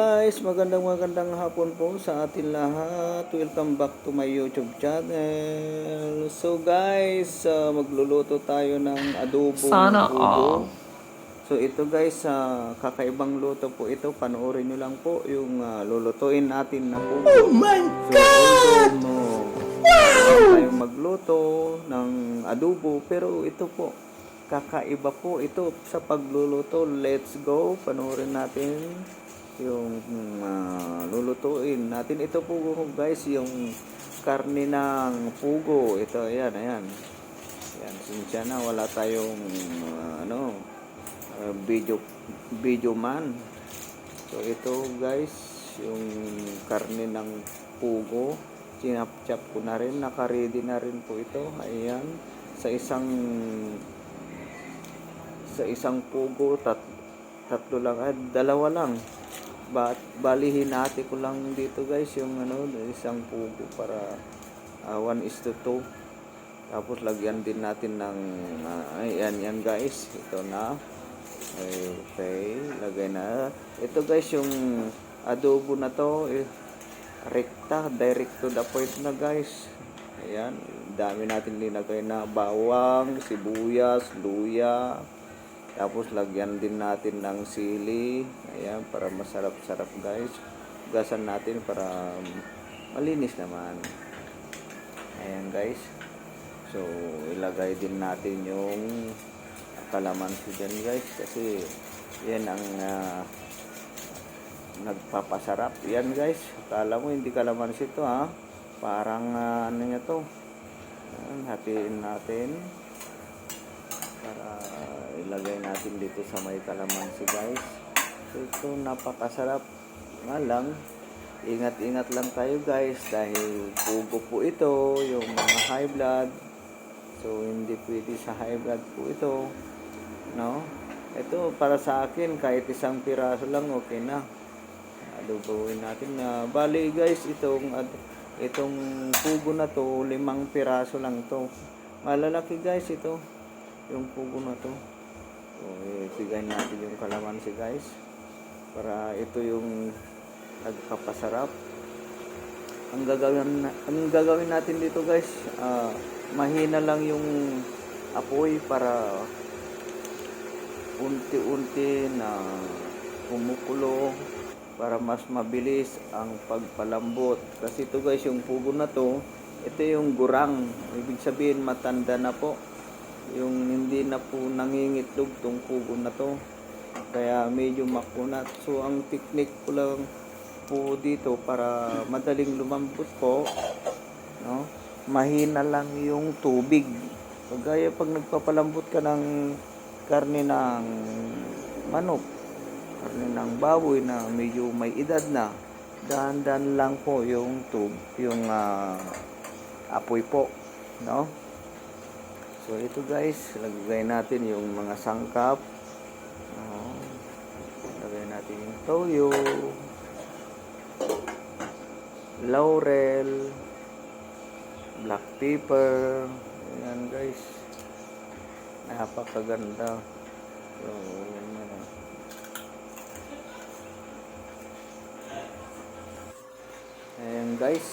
guys, magandang hapon po sa atin lahat. Welcome back to my YouTube channel. So guys, magluluto tayo ng adobong Sana pugo. all. So ito guys, kakaibang luto po ito. Panoorin nyo lang po yung lulutuin natin na pugo. Oh my God! So tayong magluto ng adobo, pero ito po kakaiba po ito sa pagluluto. Let's go, panoorin natin yung lulutuin natin. Ito po guys, yung karne ng pugo. Ito, ayan, ayan. Ayan, sinsya na, wala tayong video man. So ito guys, yung karne ng pugo. Sinap-chop ko na rin, naka-ready na rin po ito. Ayan, sa isang pugo, tatlo lang, dalawa lang. Balihin natin ko lang dito guys yung isang pugo para 1:2. Tapos lagyan din natin ng yan guys, ito na. Okay, lagay na. Ito guys, yung adobo na to, rekta, direct to the point na guys. Ayan, dami natin linagay na bawang, sibuyas, luya. Tapos lagyan din natin ng sili. Ayan, para masarap-sarap guys. Gasan natin para malinis naman. Ayan guys. So ilagay din natin yung kalamansi dyan guys. Kasi yan ang nagpapasarap. Yan guys. Akala mo hindi kalamansi to ha. Parang ano niya to. Ayan, hatiin natin. Para ilagay natin dito sa may kalamansi guys. So ito napakasarap. Nga lang, ingat-ingat lang tayo guys dahil pugo po ito, yung mga high blood. So hindi pwede sa high blood po ito, no? Ito para sa akin kahit isang piraso lang okay na. Adobohin natin na bali guys, itong pugo na to 5 piraso lang to. Malalaki guys ito, yung pugo na to. So ibigay natin yung kalamansi guys para ito yung nagpapasarap. Ang gagawin natin dito guys, mahina lang yung apoy para unti-unti na kumukulo para mas mabilis ang pagpalambot. Kasi ito guys, yung pugo na to, ito yung gurang. Ibig sabihin matanda na po. Yung hindi na po nangingitlog tong pugo na to. Kaya medyo makunat. So ang technique ko lang po dito para madaling lumambot po, no? Mahina lang yung tubig. Kagaya pag nagpapalambot ka ng karne ng manok, karne ng baboy na medyo may edad na, dahan-dahan lang po yung apoy po, no? So ito guys, lagay natin yung mga sangkap. Lagay natin yung toyo, laurel, black pepper. Ayan guys, napakaganda. So ayan guys,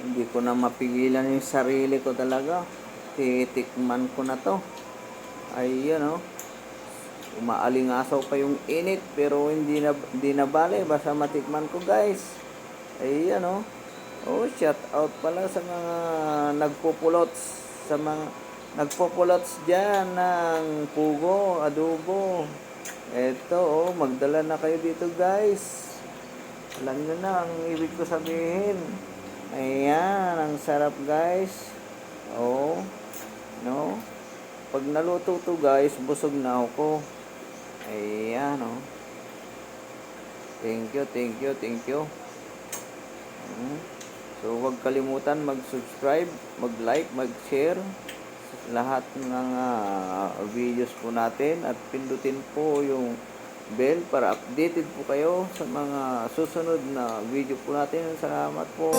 hindi ko na mapigilan yung sarili ko talaga. Titikman ko na to. Ayan o. Umaalingasaw pa yung init pero hindi na bale. Basta matikman ko guys. Ayan o. Oh, shout out pala sa mga nagpupulots. Sa mga nagpupulots dyan ng pugo, adobo. Eto magdala na kayo dito guys. Alam nyo na ang ibig ko sabihin. Ayan, ang sarap guys. Oh, no? Pag naluto to guys, busog na ako. Ayan, oh. Thank you. So, huwag kalimutan mag-subscribe, mag-like, mag-share lahat ng videos po natin at pindutin po yung bell para updated po kayo sa mga susunod na video po natin. Salamat po.